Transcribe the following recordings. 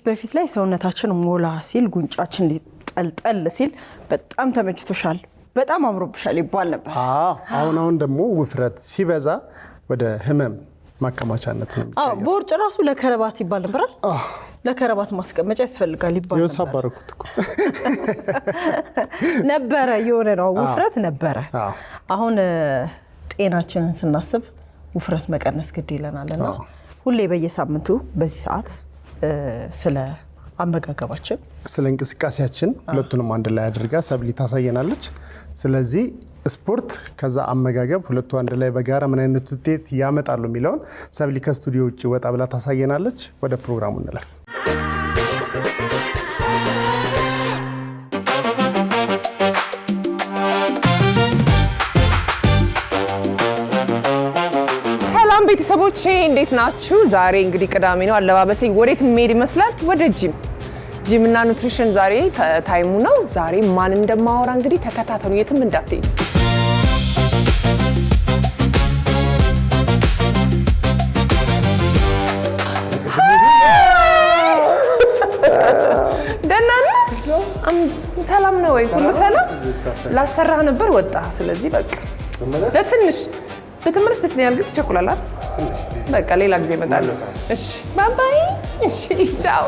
በፊት ላይ ሰውነታችን ሞላ ሲል ጉንጫችን ሊጠልጠል ሲል በጣም ተመችቶሻል በጣም አምሮብሻል ይባል ነበር አሁን ደግሞ ውፍረት ሲበዛ ወደ ህመም ማከማቻነት ነው ቦርጭ ራሱ ለከረባት ይባል ነበር ለከረባት ማስቀመጫ ያስፈልጋል ይባል ነበር የሳባረኩት እኮ ነበር የሆነ ነው ውፍረት ነበር አሁን ጤናችንን ስናስብ ውፍረት መቀነስ ግድ ይለናልና ሁሌ በየሳምንቱ በዚህ ሰዓት ስለ አመጋገባችን ስለ እንቅስቃሴያችን ሁለቱንም አንድ ላይ አድርጋ ሰብሊ ታሳየናለች ስለዚህ ስፖርት ከዛ አመጋገብ ሁለቱ አንድ ላይ በጋራ ምን አይነት ውጤት ያመጣሉ የሚለውን ሰብሊ ከስቱዲዮ ውጪ ወጣ ብላ ታሳየናለች ወደ ፕሮግራሙ እንለፍ ሰላም ቤተሰቦቼ እንዴት ናችሁ ዛሬ እንግዲህ ቅዳሜ ነው አለባበሴ ወዴት መሄድ ይመስላል ወደ ጂም እና ኑትሪሽን ዛሬ ታይሙ ነው ዛሬ ማን እንደማወራ እንግዲህ ተከታተሉ የትም እንዳትሄዱ ደናና ሰላም ነው ወይ ሁሉ ሰላም ላሰራህ ነበር ወጣ ስለዚህ በቃ ለትንሽ በተመለስ ደስ ይላል ግን ትቸኩላለህ በቃ ሌላ ጊዜ እመጣለሁ እሺ ባይ ባይ እሺ ቻው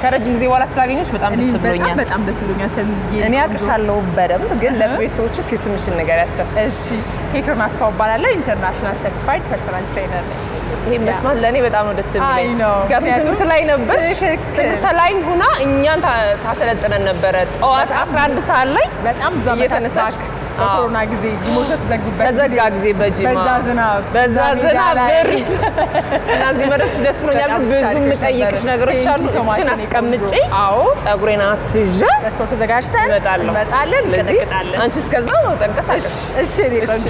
ከረጅም ጊዜ በኋላ ስላገኘሽ በጣም ደስ ብሎኛል በጣም ደስ ብሎኛል ሰምዬ እኔ አቅሻለሁ በደንብ ግን ለቤተሰቦች ሲስምሽን ነገር ያቸው እሺ ኬክሩን አስፋው ባላለ ኢንተርናሽናል ሰርቲፋይድ ፐርሰናል ትሬነር ነኝ ይሄ መስማት ለኔ በጣም ነው ደስ የሚለኝ ትምህርት ላይ ነበር ትምህርት ላይ ሆና እኛን ታሰለጥነን ነበር ጠዋት 11 ሰዓት ላይ በጣም ብዙ አመታሳክ ኮሮና ጊዜ ጂሞች ተዘጉበት ተዘጋ ጊዜ በጂማ በዛ ዝናብ ብርድ እናዚህ መረስ ደስ ብሎኛል ብዙ የምጠይቅሽ ነገሮች አሉ እቺን አስቀምጪ አዎ ጸጉሬን አስይዤ ለስፖርት ተዘጋጅተን እንመጣለን እንቀጥላለን አንቺ እስከዛው ነው ተንቀሳቀሽ እሺ እሺ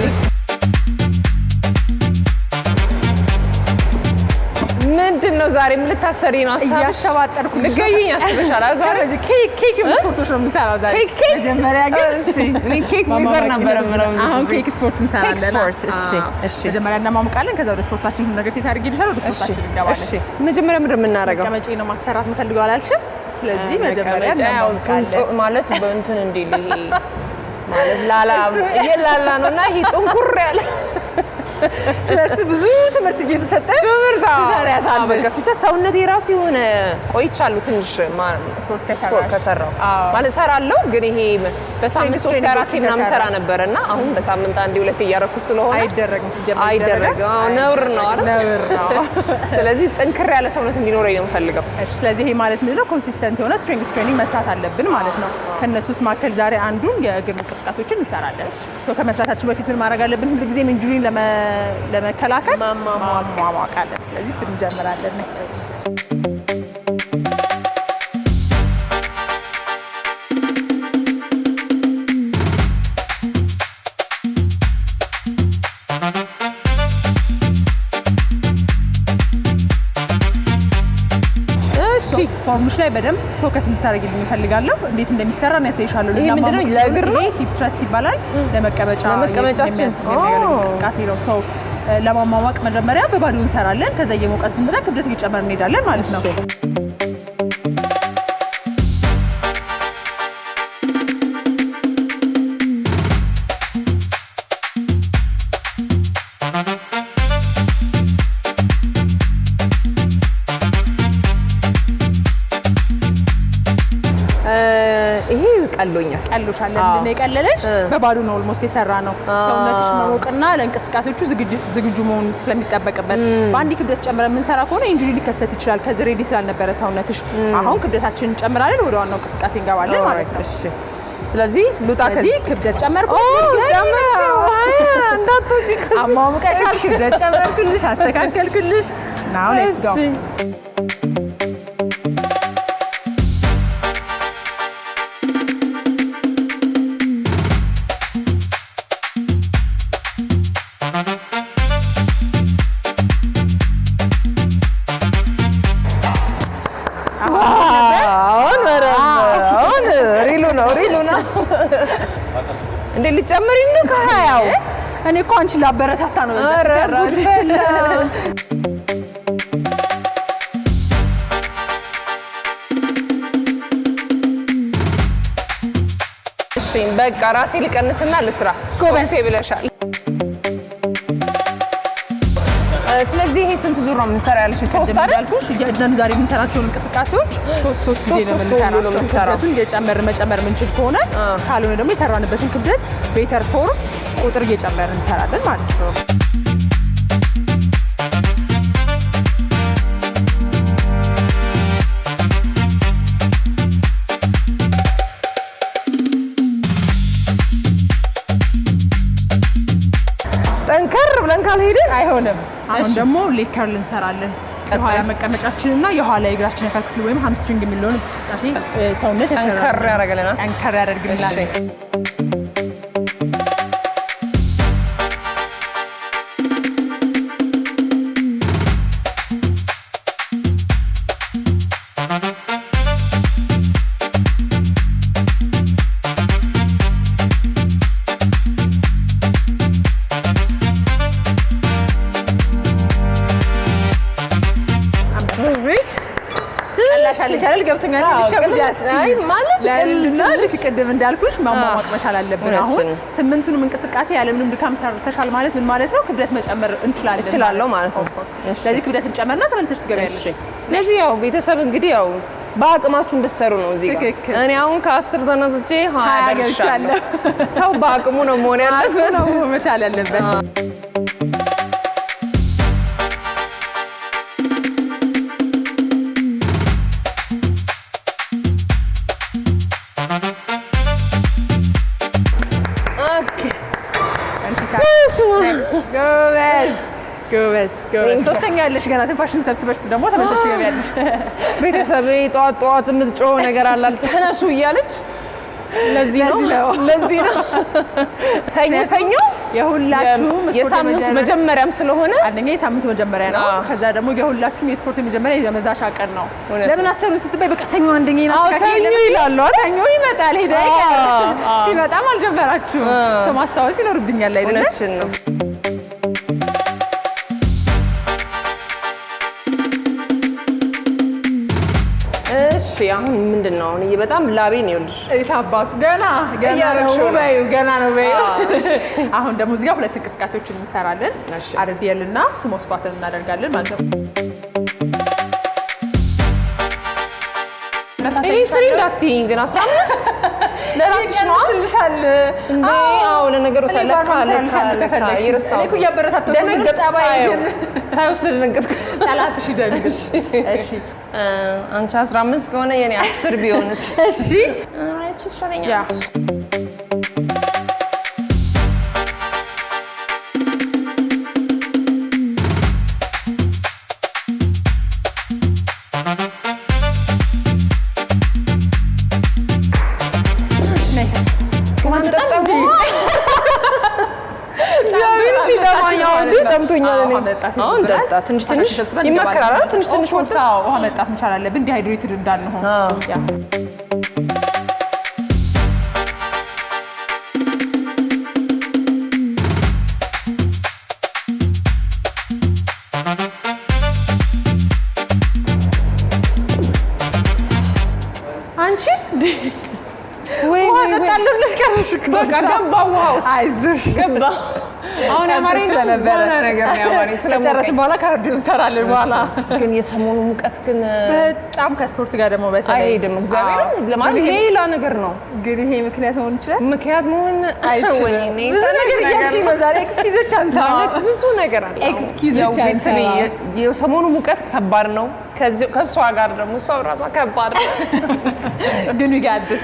ምንድነው ዛሬ ምን ልታሰሪ ነው አሳብ ያስተባጠርኩ ልገይኝ ያስበሻል ዛሬ ኬክ ስፖርቶች ነው የምንሰራው ዛሬ መጀመሪያ ግን እሺ እኔ ኬክ ዊዘር ነበር ምረው አሁን ኬክ ስፖርት እንሰራለን ስፖርት እሺ መጀመሪያ እናማሙቃለን ከዛ ወደ ስፖርታችን ነገር ታርጊልሻል ወደ ስፖርታችን እንገባለን እሺ መጀመሪያ ምንድን የምናደርገው ከመጪ ነው ማሰራት የምፈልገው አላልሽም ስለዚህ መጀመሪያ እናማሙቃለን ማለት በእንትን እንዲል ማለት ላላ ነውና ይሄ ጥንኩር ያለ ስለዚህ ብዙ ትምህርት እየተሰጠ በቃ ብቻ ሰውነቴ ራሱ የሆነ ቆይቻለሁ ትንሽ ስፖርት ከሰራው ማለት ሰራለው ግን ይሄ በሳምንት 3-4 ምናምን ሰራ ነበርና አሁን በሳምንት አንዴ ሁለት እያረኩ ስለሆነ አይደረግም ነውር ነው አይደል ነውር ነው ስለዚህ ጥንክር ያለ ሰውነት እንዲኖረኝ ነው የምፈልገው ስለዚህ ይሄ ማለት ምንድነው ኮንሲስተንት የሆነ ስትሬንግዝ ትሬኒንግ መስራት አለብን ማለት ነው ከነሱስ ማከል ዛሬ አንዱን የእግር እንቅስቃሴዎችን እንሰራለን ከመስራታችን በፊት ምን ማድረግ አለብን ሁሉ ጊዜ ኢንጁሪን ለመከላከል ማሟሟቃለን ስለዚህ ስም ጀምራለን እሺ ፎርሙሽ ላይ በደንብ ፎከስ እንድታደርጊልኝ እፈልጋለሁ እንዴት እንደሚሰራ ነው ያሳይሻለሁ ይሄ ምንድነው ለእግር ነው ሂፕ ትረስት ይባላል ለመቀመጫችን እንቅስቃሴ ነው ሰው ለማሟሟቅ መጀመሪያ በባዶ እንሰራለን ከዛ እየሞቀን ስንመጣ ክብደት እየጨመርን እንሄዳለን ማለት ነው ቀሎሻል። ለምንድን ነው የቀለለሽ? በባዶ ነው ኦልሞስት የሰራ ነው። ሰውነትሽ መሞቅና ለእንቅስቃሴዎቹ ዝግጁ መሆን ስለሚጠበቅበት በአንድ ክብደት ጨምረን የምንሰራ ከሆነ ኢንጁሪ ሊከሰት ይችላል። ከዚህ ሬዲ ስላልነበረ ሰውነትሽ። አሁን ክብደታችንን እንጨምራለን፣ ወደ ዋናው እንቅስቃሴ እንገባለን ማለት ነው። እሺ ስለዚህ ሉጣ ከዚህ ክብደት ጨመርኩ እንዳትወጪ አሟሙቀሻል። ክብደት ጨመርኩልሽ፣ አስተካከልኩልሽ። ናው ሌትስ ጎ እንዴ ልጨምሪ ነው ከሀያው? እኔ እኮ አንቺ ላበረታታ ነው እሺ በቃ ራሴ ልቀንስና ልስራ። ኮበንቴ ብለሻል። ስለዚህ ይሄ ስንት ዙር ነው የምንሰራ ያልሽ? 3 አልኩሽ። እያደን ዛሬ የምንሰራቸውን እንቅስቃሴዎች 3 ጊዜ ነው የምንሰራቸው። ክብደቱን እየጨመር መጨመር የምንችል ከሆነ ካልሆነ ደግሞ የሰራንበትን ክብደት ቤተር ፎርም ቁጥር እየጨመር እንሰራለን ማለት ነው። ጠንከር ብለን ካልሄድን አይሆንም። አሁን ደግሞ ሌግ ከርል እንሰራለን። የኋላ መቀመጫችንና የኋላ የእግራችን አካል ክፍል ወይም ሃምስትሪንግ የሚለውን እንቅስቃሴ ሰውነት ጠንከር ያደርግልናል። ጠንከር ያደርግልናል። ይቻላል ገብቶኛል። ልሽብጃት ማለት ለልና ልሽቅድም እንዳልኩሽ ማሟሟቅ መቻል አለብን። አሁን 8ቱንም እንቅስቃሴ ያለምንም ድካም ሰርተሻል ማለት ምን ማለት ነው? ክብደት መጨመር እንችላለን ማለት ነው። ስለዚህ ክብደት እንጨመርና ተመልሰሽ ትገቢያለሽ። ስለዚህ ያው ቤተሰብ እንግዲህ ያው በአቅማችሁ እንድትሰሩ ነው እዚህ ጋር። እኔ አሁን ከ10 ተነስቼ 20 ደርሻለሁ። ሰው በአቅሙ ነው መሆን ያለበት ነው መቻል ያለበት። ጎበዝ። ሶስተኛ ያለሽ ገና ትንፋሽን ሰብስበሽ ደግሞ ተመለስሽ ትገቢያለሽ። ቤተሰብ ጠዋት የምትጮህ ነገር አላል ተነሱ እያለች ለዚህ ነው ሰኞ የሁላችሁም የሳምንቱ መጀመሪያም ስለሆነ አንደኛ የሳምንቱ መጀመሪያ ነው። ከዛ ደግሞ የሁላችሁም የስፖርት የመጀመሪያ የመዛሻ ቀን ነው። ለምን አሰሩ ስትባይ በቃ ሰኞ አንደኛ ሰኞ ይላሉ አይደል? ሰኞ ይመጣል ሄዳ ሲመጣም አልጀመራችሁም። ሰው ማስታወስ ይኖርብኛል አይደል? እውነትሽን ነው። እሺ አሁን ምንድነው? አሁን በጣም ላቤን ይኸውልሽ እታባቱ ገና ነው በይው። አሁን ደግሞ እዚህ ጋር 2 እንቅስቃሴዎችን እንሰራለን። አርዲየል እና ሱሞ ስኳትን እናደርጋለን ማለት ነው። እኔ ስሪ እንዳትይኝ ግን 15 ለራስሽ ነው ልሻል። አዎ ለነገሩ ሰለካ ይርሳው እኮ ያበረታተው ሳይወስ ለነገርኩ ጠላትሽ ይደንግጥ። እሺ አንቺ 15 ከሆነ የኔ 10 ቢሆንስ? እሺ እቺ ሻለኛ አሁን ጠጣ ትንሽ ይመከራል። ትንሽ ውሃ መጣት መቻል አለብን ዲሃይድሬትድ እንዳንሆን። አንቺ ወይ ጠጣለሽ ቀረሽ። በቃ ገባ ውሃ ውስጥ አይዞሽ ገባ አሁን አማርኛ ስለነበረ ነገር ነው አማርኛ ስለጨረስን በኋላ ካርዲዮ እንሰራለን በኋላ ግን የሰሞኑ ሙቀት ግን በጣም ከስፖርት ጋር ደግሞ በተለይ አይሄድም እግዚአብሔር ለማለት ሌላ ነገር ነው ግን ይሄ ምክንያት መሆን ይችላል ምክንያት መሆን አይችልም ብዙ ነገር ያቺ ዛሬ ኤክስኪውዞች አንሳለት ብዙ ነገር አለ ኤክስኪውዞች አንሳ የሰሞኑ ሙቀት ከባድ ነው ከሷ ጋር ደግሞ እሷ ራሷ ከባድ ነው ግን ይጋድስ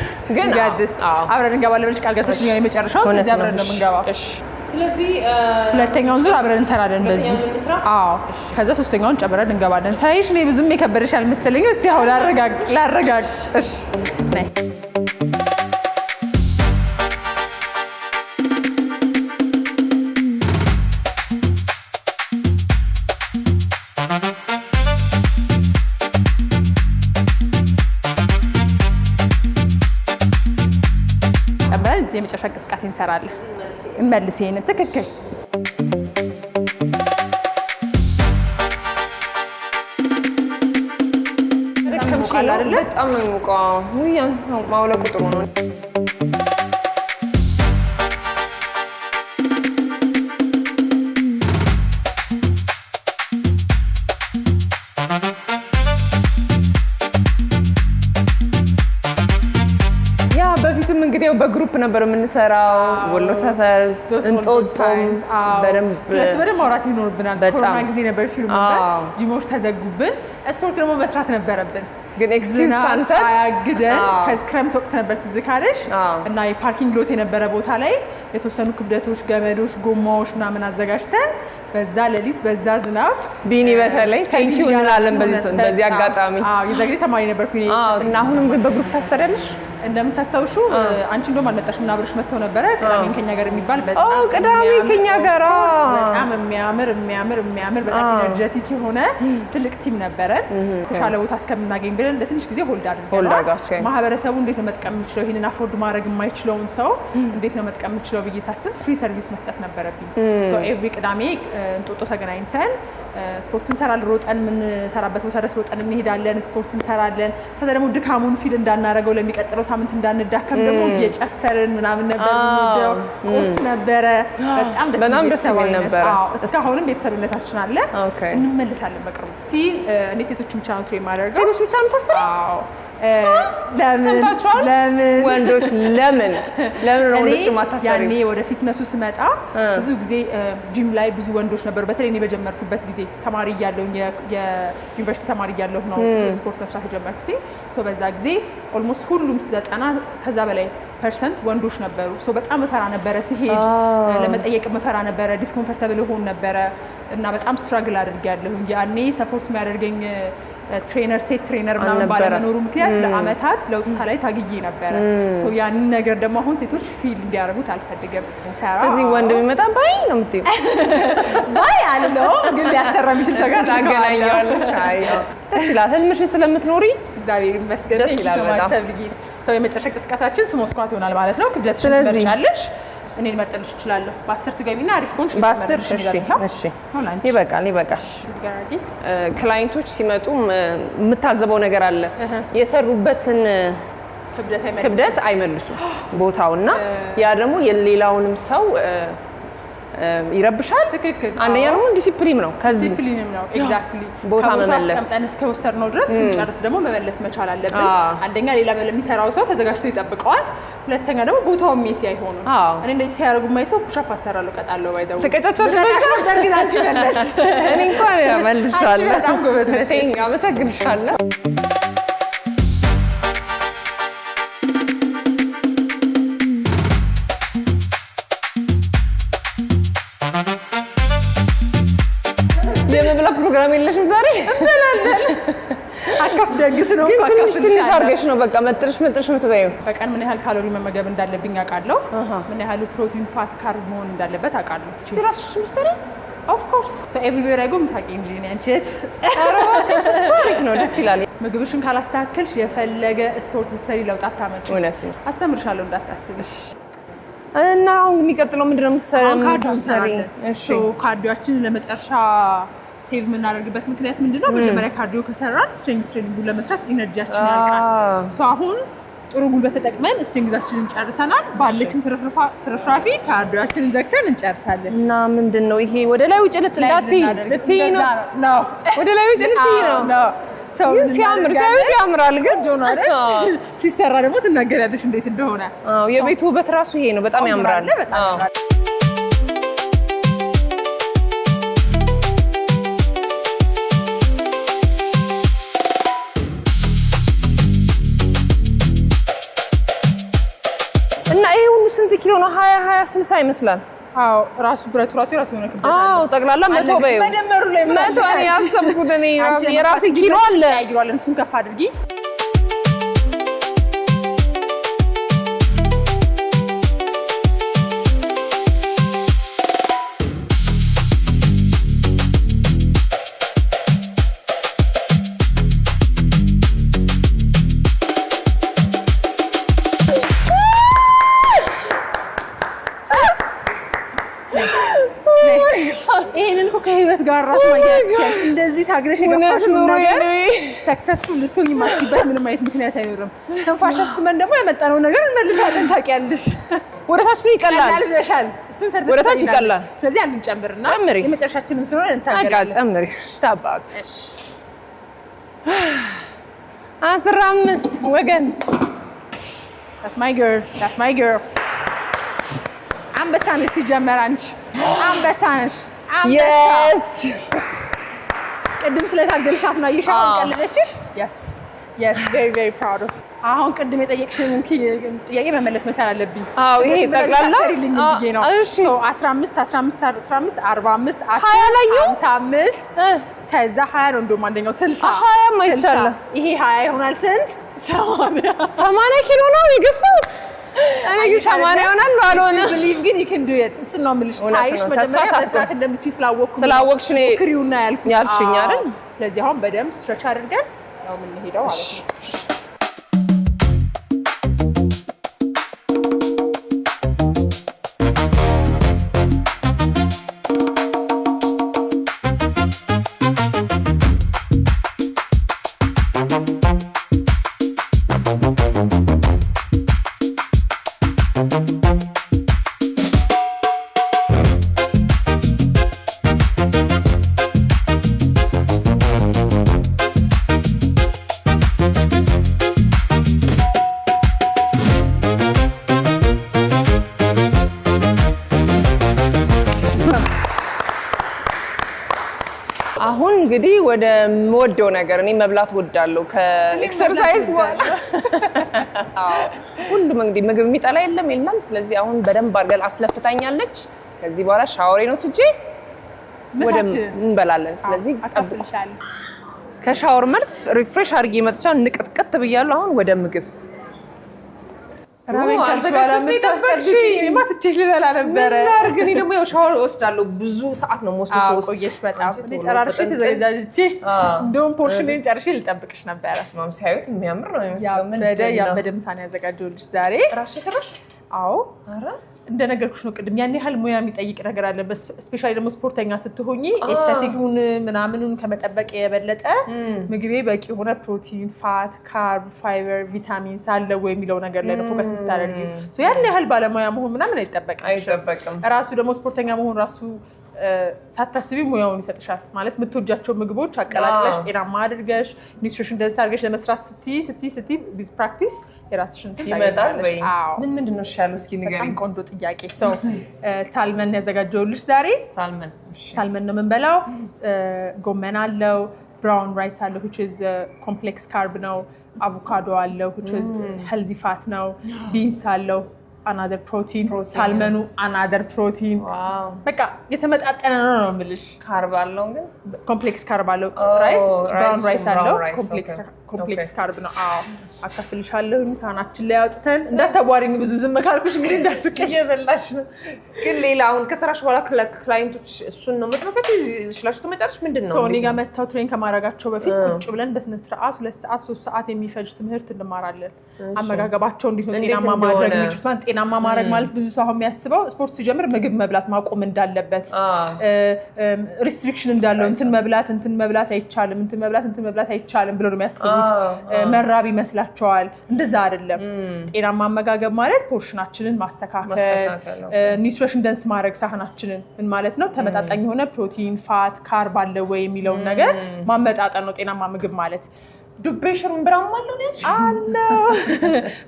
አብረን እንገባለን ብለሽ ቃል ገብተሽኛል የመጨረሻው ስለዚህ አብረን ነው የምንገባው እሺ ስለዚህ ሁለተኛውን ዙር አብረን እንሰራለን በዚህ አዎ ከዛ ሶስተኛውን ጨምረን እንገባለን ሳይሽ እኔ ብዙም የከበደሽ አልመሰለኝም እስቲ አሁን ላረጋግ እሺ ነይ ጨምረን የመጨረሻ እንቅስቃሴ እንሰራለን እንመልስ ይሄንን ትክክል በጣም ነው የሚሞቀው ማውለቁ ጥሩ ነው በፊትም እንግዲህ በግሩፕ ነበር የምንሰራው ወሎ ሰፈር እንጦጦ በደንብ ስለሱ በደንብ ማውራት ይኖርብናል ኮሮና ጊዜ ነበር ፊልም ነበር ጂሞች ተዘጉብን ስፖርት ደግሞ መስራት ነበረብን ግን ኤክስኪውዝ ሳንሰጥ አያግደን ከክረምት ወቅት ነበር ትዝ ካለሽ እና የፓርኪንግ ሎት የነበረ ቦታ ላይ የተወሰኑ ክብደቶች ገመዶች ጎማዎች ምናምን አዘጋጅተን በዛ ሌሊት በዛ ዝናብ ቢኒ በተለይ ቴንኪው እንላለን በዚህ አጋጣሚ የዛ ጊዜ ተማሪ ነበርኩኝ እና አሁንም ግን በግሩፕ ታሰሪያለሽ እንደምታስታውሹ አንቺ እንደውም አልመጣሽም እና አብረሽ መተው ነበረ ቅዳሜን ከኛ ጋር የሚባል በጣም ቅዳሜ ከኛ ጋር በጣም የሚያምር በጣም ኤነርጄቲክ የሆነ ትልቅ ቲም ነበረን ተሻለ ቦታ እስከምናገኝ ብለን ለትንሽ ጊዜ ሆልድ አድርገናል ማህበረሰቡ እንዴት ነው መጥቀም የሚችለው ይሄንን አፎርድ ማድረግ የማይችለውን ሰው እንዴት ነው መጥቀም የሚችለው ብዬ ሳስብ ፍሪ ሰርቪስ መስጠት ነበረብኝ ሶ ኤቭሪ ቅዳሜ እንጦጦ ተገናኝተን ስፖርት እንሰራለን ሮጠን የምንሰራበት ቦታ ድረስ ሮጠን እንሄዳለን ስፖርት እንሰራለን ከዛ ደግሞ ድካሙን ፊል እንዳናረገው ለሚቀጥለው ሳምንት እንዳንዳከም ደግሞ እየጨፈርን ምናምን ነበር የምንወደው ቁርስ ነበረ በጣም ደስ የሚል ነበር እስካሁንም ቤተሰብነታችን አለ እንመለሳለን በቅርቡ እስቲ እኔ ሴቶች ብቻ ነው ትሬን ማድረግ ሴቶች ብቻ ነው ታስራ ለምን ወንዶች ለምን ነው ወንዶች ማታሰሪ ያኔ ወደ ፊትነሱ ስመጣ ብዙ ጊዜ ጂም ላይ ብዙ ወንዶች ነበሩ በተለይ እኔ በጀመርኩበት ጊዜ ተማሪ እያለሁ የዩኒቨርሲቲ ተማሪ እያለሁ ነው ስፖርት መስራት የጀመርኩት ሶ በዛ ጊዜ ኦልሞስት ሁሉም 90 ከዛ በላይ ፐርሰንት ወንዶች ነበሩ ሶ በጣም መፈራ ነበረ ሲሄድ ለመጠየቅ መፈራ ነበረ ዲስኮምፎርታብል ሆን ነበረ እና በጣም ስትራግል አድርጌያለሁ ያኔ ሰፖርት የሚያደርገኝ ትሬነር ሴት ትሬነር ምናምን ባለመኖሩ ምክንያት ለአመታት ለውጥ ላይ ታግዬ ነበረ ሶ ያንን ነገር ደግሞ አሁን ሴቶች ፊል እንዲያደርጉት አልፈልግም ስለዚህ ወንድ ቢመጣ ባይ ነው የምትይው ባይ አለው ግን ሊያሰራ የሚችል ሰው ጋር ታገናኛለሽ አይ ደስ ይላል ህልምሽን ስለምትኖሪ እግዚአብሔር ይመስገን ደስ ይላል በጣም ሰው የመጨረሻ እንቅስቃሴያችን ስሞ ስኳት ይሆናል ማለት ነው ክብደትሽን ትመርጫለሽ እኔ ልመርጥልሽ እችላለሁ በ10 ትገቢና አሪፍ ኮንሽ በ10 እሺ ይበቃል ክላይንቶች ሲመጡ የምታዘበው ነገር አለ የሰሩበትን ክብደት አይመልሱም ቦታውና ያ ደግሞ የሌላውንም ሰው ይረብሻል ትክክል አንደኛ ደግሞ ዲሲፕሊን ነው ኤግዛክትሊ ቦታ መመለስ ቀምጠን እስከወሰድነው ድረስ እንጨርስ ደግሞ መመለስ መቻል አለብን አንደኛ ሌላ ለሚሰራው ሰው ተዘጋጅቶ ይጠብቀዋል ሁለተኛ ደግሞ ቦታው ሜሲ አይሆንም እኔ እንደዚህ ሲያደርጉ ማይሰው ፑሽ አፕ አሰራለሁ ቀጣለሁ ባይደው ተቀጫጫው ግን አንቺ መለሽ እኔ እንኳን መልሻለሁ በጣም ጎበዝ ነሽ አመሰግንሻለሁ ፕሮግራም የለሽም ዛሬ እንበላለን አካፍ ደግስ ነው ትንሽ አድርገሽ ነው በቃ መጥርሽ የምትበይው በቀን ምን ያህል ካሎሪ መመገብ እንዳለብኝ አውቃለሁ ምን ያህል ፕሮቲን ፋት ካርብ መሆን እንዳለበት አውቃለሁ ሲራስሽ ምሰሪ ኦፍ ኮርስ ሶ ኤቭሪዌር አይ ጎ ምታቂ እንጂ አንቺት ሶሪ ነው ደስ ይላል ምግብሽን ካላስተካከልሽ የፈለገ ስፖርት ብትሰሪ ለውጥ አታመጪ እውነት ነው አስተምርሻለሁ እንዳታስቢ እና አሁን የሚቀጥለው ምንድነው የምትሰሪ እሺ ካርዲዮአችን ለመጨረሻ ሴቭ የምናደርግበት ምክንያት ምንድነው መጀመሪያ ካርዲዮ ከሰራን ስትሬንግ ትሬኒንጉን ለመስራት ኢነርጂያችን ያልቃል ሶ አሁን ጥሩ ጉልበት ተጠቅመን ስትሪንግዛችንን ጨርሰናል። ባለችን ትርፍራፊ ካርዲዮአችንን ዘግተን እንጨርሳለን። እና ምንድነው ይሄ ወደ ላይ ውጭ ልትይ ነው? ወደ ላይ ውጭ ልትይ ነው? ሲያምር ያምራል፣ ግን ሲሰራ ደግሞ ትናገሪያለሽ እንዴት እንደሆነ። የቤቱ ውበት ራሱ ይሄ ነው። በጣም ያምራል። እና ይሄ ሁሉ ስንት ኪሎ ነው? 20 60 ይመስላል። አዎ ራሱ ብረቱ ራሱ የሆነ ክብደት አለ። አዎ ጠቅላላ 100 በይው። መደመሩ ላይ 100 እኔ ያሰብኩት እኔ የራሴ ኪሎ አለ። ያይሯል። እሱን ከፍ አድርጊ። ከህይወት ጋር ራስ ማያያዝ እንደዚህ ታግለሽ የገፋሽው ነገር ሰክሰስፉል ልትሆኚ የማትችይበት ምንም አይነት ምክንያት አይኖርም። ተንፋሽሽ ስመን ደግሞ ያመጣነው ነገር እንመልሳለን። ታውቂያለሽ ወደታች ነው ይቀላል ብለሻል። እሱን ሰርተሽ ወደታች ይቀላል። ስለዚህ አንድ ጨምርና የመጨረሻችንም ስለሆነ እንታገላለን። ጨምሪ ታባቱ 15 ወገን that's my girl አንበሳ ነሽ። ሲጀመር አንቺ አንበሳ ነሽ። yes ቅድም ስለታገልሻት ነው ይሻው ቀለለችሽ። yes very proud of አሁን ቅድም የጠየቅሽን ጥያቄ መመለስ መቻል አለብኝ። አዎ ይሄ ጠቅላላ ነው። ሶ 15 45 45 55 ከዛ 20 ነው እንደውም አንደኛው 60 20 ማይቻለ ይሄ 20 ይሆናል። ስንት 80 ኪሎ ነው የገፋሁት። እኔ 80 ይሆናል አልሆነ believe ግን you can do it እሱ ነው የምልሽ። ሳይሽ መጀመሪያ መስራት እንደምትችይ ስላወቅሽ ነው ክሪውና ያልሽኝ አይደል? ስለዚህ አሁን በደንብ ስትሬች አድርገን ያው የምንሄደው ማለት ነው። አሁን እንግዲህ ወደ ወደው ነገር እኔ መብላት ወዳለሁ ከኤክሰርሳይዝ በኋላ። አዎ ሁሉም እንግዲህ ምግብ የሚጠላ የለም። ስለዚህ አሁን በደንብ አድርገን አስለፍታኛለች። ከዚህ በኋላ ሻወሬ ነው ስጄ ወደ እንበላለን። ስለዚህ አቀፍልሻለሁ። ከሻወር መልስ ሪፍሬሽ አድርጌ መጥቻ ንቅጥቅጥ ብያለሁ። አሁን ወደ ምግብ አዘጋጅተሽ ተጠበቅሽ። ማትቼሽ ልበላ ነበረ። ግን ደግሞ ያው ሻወር ወስዳለሁ። ብዙ ሰዓት ነው ሞስት ሶስት ቆየሽ። በጣም እኔ ጨራርሼ ተዘጋጅቼ እንደውም ፖርሽኔን ጨርሼ ልጠብቅሽ ነበረ። ማም ሲያዩት የሚያምር ነው የሚመስለው። ያ በደምብ ሳን ያዘጋጀሁልሽ ዛሬ። ራስሽ ሰራሽ? አዎ አረ እንደነገርኩሽ ነው ቅድም ያን ያህል ሙያ የሚጠይቅ ነገር አለ። ስፔሻሊ ደግሞ ስፖርተኛ ስትሆኚ ኤስቴቲኩን ምናምኑን ከመጠበቅ የበለጠ ምግቤ በቂ የሆነ ፕሮቲን፣ ፋት፣ ካርብ፣ ፋይበር፣ ቪታሚንስ አለው የሚለው ነገር ላይ ነው ፎከስ የምታደርጊው። ሶ ያን ያህል ባለሙያ መሆን ምናምን አይጠበቅም። ራሱ ደግሞ ስፖርተኛ መሆን ራሱ ሳታስቢ ሙያውን ይሰጥሻል። ማለት የምትወጃቸው ምግቦች አቀላቅለሽ ጤናማ አድርገሽ ኒውትሪሽን ደንስ አድርገሽ ለመስራት ስትይ ቢዝ ፕራክቲስ የራስሽን ይመጣል። ወይ ምንድን ነው ያለው? እስኪ ንገሪኝ። በጣም ቆንጆ ጥያቄ። ሰው ሳልመን ያዘጋጀሁልሽ ዛሬ። ሳልመን ነው የምንበላው። ጎመን አለው፣ ብራውን ራይስ አለው which is complex carb ነው። አቮካዶ አለው which is healthy fat ነው። ቢንስ አለው another protein ሳልመኑ another protein በቃ የተመጣጠነ ነው የምልሽ። ካርብ አለው ግን ኮምፕሌክስ ካርብ አለው። ራይስ ብራውን ራይስ አለው ኮምፕሌክስ ካርብ ነው። አዎ አካፍልሻለሁ። ሳህናችን ላይ አውጥተን እንዳታቧሪኝ ብዙ ዝም ካልኩሽ እንግዲህ እንዳትቀየ በላሽ ነው። ግን ሌላ አሁን ከሰራሽ በኋላ ክላይንቶች እሱን ነው መጥረፈት ይችላልሽ ተመጫርሽ ምንድነው? ሶ እኔ ጋር መታው ትሬን ከማድረጋቸው በፊት ቁጭ ብለን በስነ ስርዓት 2 ሰዓት 3 ሰዓት የሚፈጅ ትምህርት እንማራለን። አመጋገባቸው እንዴት ነው ጤናማ ማድረግ የሚችሉት። ጤናማ ማድረግ ማለት ብዙ ሰው የሚያስበው ስፖርት ሲጀምር ምግብ መብላት ማቆም እንዳለበት፣ ሪስትሪክሽን እንዳለው እንትን መብላት አይቻልም ብሎ ነው የሚያስበው። የሚበሉት መራብ ይመስላቸዋል። እንደዛ አይደለም። ጤናማ አመጋገብ ማለት ፖርሽናችንን ማስተካከል፣ ኒውትሪሽን ደንስ ማድረግ ሳህናችንን ምን ማለት ነው? ተመጣጣኝ የሆነ ፕሮቲን፣ ፋት፣ ካርብ አለ ወይ የሚለውን ነገር ማመጣጠን ነው ጤናማ ምግብ ማለት። ዱቤ ሽሩን ብራም አለው አለው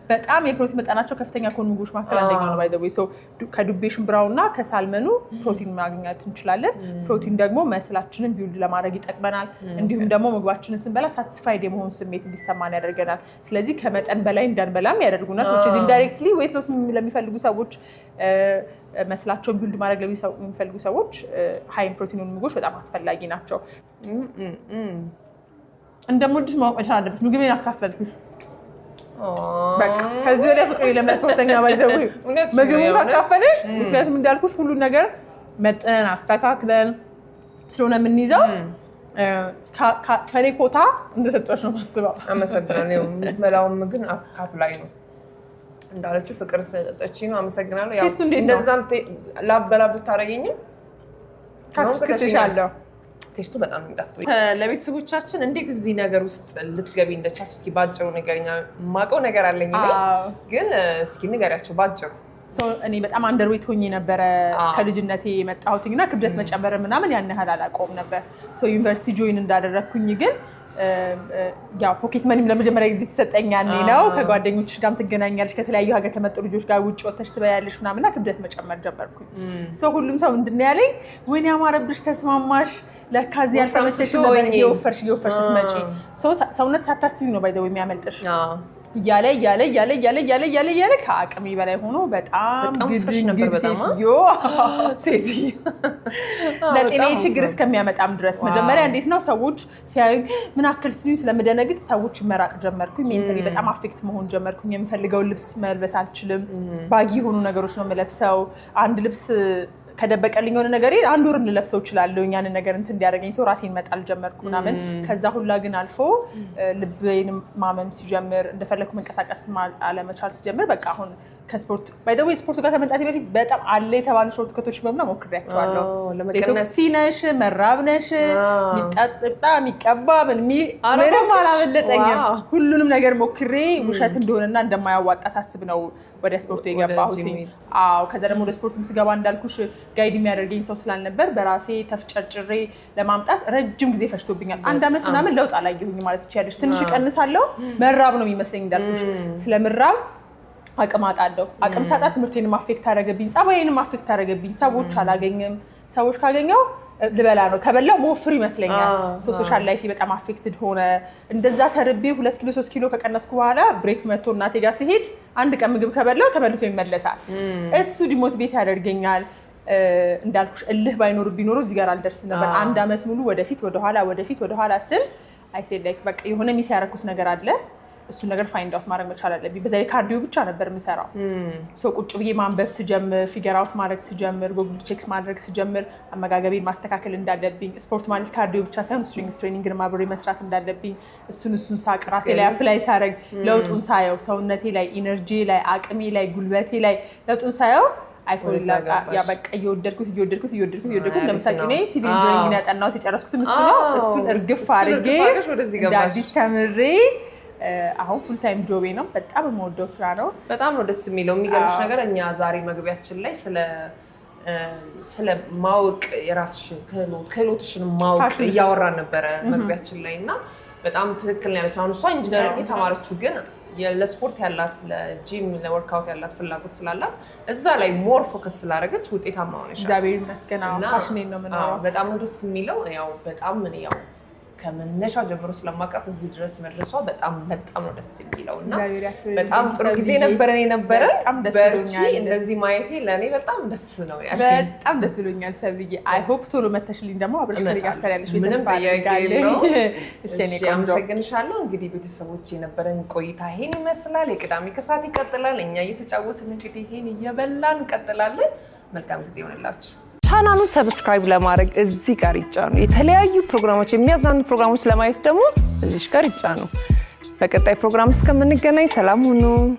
በጣም የፕሮቲን መጠናቸው ከፍተኛ ከሆኑ ምግቦች መካከል አንደኛው ነው። ባይ ዘ ዌይ ሶ ከዱቤ ሽምብራውና ከሳልመኑ ፕሮቲን ማግኘት እንችላለን። ፕሮቲን ደግሞ መስላችንን ቢውልድ ለማድረግ ይጠቅመናል። እንዲሁም ደግሞ ምግባችንን ስንበላ ሳቲስፋይድ የመሆን ስሜት እንዲሰማን ያደርገናል። ስለዚህ ከመጠን በላይ እንዳንበላም ያደርጉናል። which is indirectly weight loss ለሚፈልጉ ሰዎች መስላቸውን ቢውልድ ማድረግ ለሚፈልጉ ሰዎች ሃይ ፕሮቲን የሆኑ ምግቦች በጣም አስፈላጊ ናቸው። እንደምወድሽ ማወቅ መቻል አለብሽ። ምግቤን አካፈልኩሽ። በቃ ከዚህ ወዲያ ፍቅር የለም ለስፖርተኛ ባይዘው ምግቡን ካካፈልሽ። ምክንያቱም እንዳልኩሽ ሁሉ ነገር መጠን አስተካክለን ስለሆነ የምንይዘው ከኔ ኮታ እንደሰጠሽ ነው ማስበው። አመሰግናለሁ። መላውን ምግብ አፍካፍ ላይ ነው እንዳለችው ፍቅር ስለሰጠችኝ ነው። አመሰግናለሁ። ያው እንደዛም ላበላ ብታረገኝም ካስከሽሻለሁ። ቴስቱ በጣም የሚጣፍጥ። ለቤተሰቦቻችን እንዴት እዚህ ነገር ውስጥ ልትገቢ እንደቻልሽ እስኪ ባጭሩ ንገሪኝ። የማውቀው ነገር አለኝ ግን እስኪ ንገሪያቸው ባጭሩ። እኔ በጣም አንደርዌት ሆኜ ነበረ ከልጅነቴ የመጣሁትና ክብደት መጨመር ምናምን ያን ያህል አላውቀውም ነበር። ዩኒቨርሲቲ ጆይን እንዳደረግኩኝ ግን ያው ፖኬት መኒም ለመጀመሪያ ጊዜ ተሰጠኝ ያኔ ነው። ከጓደኞችሽ ጋርም ትገናኛለሽ፣ ከተለያዩ ሀገር ከመጡ ልጆች ጋር ውጭ ወጥተሽ ትበያለሽ ምናምንና ክብደት መጨመር ጀመርኩኝ። ሁሉም ሰው ምንድን ነው ያለኝ? ወይኔ ያማረብሽ፣ ተስማማሽ፣ ለካ እዚህ ያልተመቸሽ ነበር እየወፈርሽ ስትመጪ። ሰውነት ሳታስቢ ነው ባይ ዘ ወይ የሚያመልጥሽ እያለ ከአቅሜ በላይ ሆኖ በጣም ግድ ሴትዮ ለጤናዬ ችግር እስከሚያመጣም ድረስ መጀመሪያ እንዴት ነው ሰዎች ሲያዩ ምን አክል ሲሉኝ ስለምደነግጥ ሰዎች መራቅ ጀመርኩኝ። ሜንታሊ በጣም አፌክት መሆን ጀመርኩኝ። የምፈልገውን ልብስ መልበስ አልችልም። ባጊ የሆኑ ነገሮች ነው የምለብሰው። አንድ ልብስ ከደበቀልኝ የሆነ ነገር አንድ ወር ልለብሰው እችላለሁ። ያንን ነገር እንትን እንዲያደርገኝ ሰው ራሴን መጣል ጀመርኩ ምናምን። ከዛ ሁላ ግን አልፎ ልቤን ማመም ሲጀምር፣ እንደፈለኩ መንቀሳቀስ አለመቻል ሲጀምር በቃ አሁን ከስፖርት ባይ ዘ ወይ ስፖርት ጋር ከመምጣቴ በፊት በጣም አለ የተባሉ ሾርት ከቶች በመምና ሞክሬያቸዋለሁ። ቶክሲነሽ መራብነሽ ሚጣጣ ሚቀባ ምንም አላመለጠኝም። ሁሉንም ነገር ሞክሬ ውሸት እንደሆነና እንደማያዋጣ ሳስብ ነው ወደ ስፖርቱ የገባሁት። ከዛ ደግሞ ወደ ስፖርቱም ስገባ እንዳልኩሽ ጋይድ የሚያደርገኝ ሰው ስላልነበር በራሴ ተፍጨርጭሬ ለማምጣት ረጅም ጊዜ ፈጅቶብኛል። 1 ዓመት ምናምን ለውጥ አላየሁኝ ማለት ይችላልሽ። ትንሽ ቀንሳለሁ። መራብ ነው የሚመስለኝ እንዳልኩሽ። ስለምራብ አቅም አጣለሁ። አቅም ሳጣ ትምህርቴንም አፌክት አደረገብኝ፣ ጸባዬንም አፌክት አደረገብኝ። ሰዎች አላገኝም። ሰዎች ካገኘው ልበላ ነው። ከበላው ሞፍር ይመስለኛል። ሶሻል ላይፌ በጣም አፌክትድ ሆነ። እንደዛ ተርቤ 2 ኪሎ 3 ኪሎ ከቀነስኩ በኋላ ብሬክ መጥቶ እናቴ ጋር ሲሄድ አንድ ቀን ምግብ ከበላው ተመልሶ ይመለሳል። እሱ ዲሞቲቬት ያደርገኛል። እንዳልኩሽ እልህ ባይኖርብኝ ኖሮ እዚህ ጋር አልደርስም ነበር። 1 ዓመት ሙሉ ወደፊት ወደኋላ ስል አይ ሴድ ላይክ በቃ የሆነ ሚስ ያደረኩት ነገር አለ። እሱን ነገር ፋይንድ አውት ማድረግ መቻል አለብኝ። በዛ ላይ ካርዲዮ ብቻ ነበር የምሰራው። ቁጭ ብዬ ማንበብ ስጀምር፣ ፊገር አውት ማድረግ ስጀምር፣ ጉግል ቼክ ማድረግ ስጀምር፣ አመጋገቤን ማስተካከል እንዳለብኝ፣ ስፖርት ማለት ካርዲዮ ብቻ ሳይሆን ስትሪንግስ ትሬኒንግን አብሬ መስራት እንዳለብኝ እሱን ሳቅ ራሴ ላይ አፕላይ ሳደርግ ለውጡን ሳየው ሰውነቴ ላይ፣ ኢነርጂ ላይ፣ አቅሜ ላይ፣ ጉልበቴ ላይ ለውጡን ሳየው አይፎላ ያ በቃ እየወደድኩት እንደምታውቂው እኔ ሲቪል ኢንጂነሪንግ ያጠናሁት የጨረስኩትም እሱ ነው። እሱን እርግፍ አድርጌ እንደ አዲስ ተምሬ አሁን ፉል ታይም ጆቤ ነው። በጣም የምወደው ስራ ነው። በጣም ነው ደስ የሚለው። የሚገርምሽ ነገር እኛ ዛሬ መግቢያችን ላይ ስለ ማወቅ የራስሽን ክህሎትሽን ማወቅ እያወራን ነበረ መግቢያችን ላይ እና በጣም ትክክል ነው ያለችው። አሁን እሷ ኢንጂነሪንግ የተማረችው ግን ለስፖርት ያላት ለጂም ለወርክአውት ያላት ፍላጎት ስላላት እዛ ላይ ሞር ፎከስ ስላደረገች ውጤታማ ሆነች። እግዚአብሔር ይመስገን። ፓሽኔን ነው የምናወራው። በጣም ነው ደስ የሚለው። ያው በጣም ምን ያው ከመነሻው ጀምሮ ስለማውቃት እዚህ ድረስ መድረሷ በጣም ነው ደስ የሚለው እና በጣም ጥሩ ጊዜ ነበረን የነበረ። በርቺ። እንደዚህ ማየቴ ለእኔ በጣም ደስ ነው ያለኝ። በጣም ደስ ብሎኛል ሰብዬ። አይ ሆፕ ቶሎ መተሽልኝ ደግሞ አብረሽ ጋር ሰሪያለሽ። ምንም ጥያቄ የለውም። አመሰግንሻለሁ። እንግዲህ ቤተሰቦች የነበረን ቆይታ ይሄን ይመስላል። የቅዳሜ ከሰዓት ይቀጥላል። እኛ እየተጫወትን እንግዲህ ይሄን እየበላን እንቀጥላለን። መልካም ጊዜ ይሆንላችሁ። ቻናሉን ሰብስክራይብ ለማድረግ እዚህ ጋር ይጫኑ። የተለያዩ ፕሮግራሞች የሚያዝናኑ ፕሮግራሞች ለማየት ደግሞ እዚህ ጋር ይጫኑ። በቀጣይ ፕሮግራም እስከምንገናኝ ሰላም ሁኑ።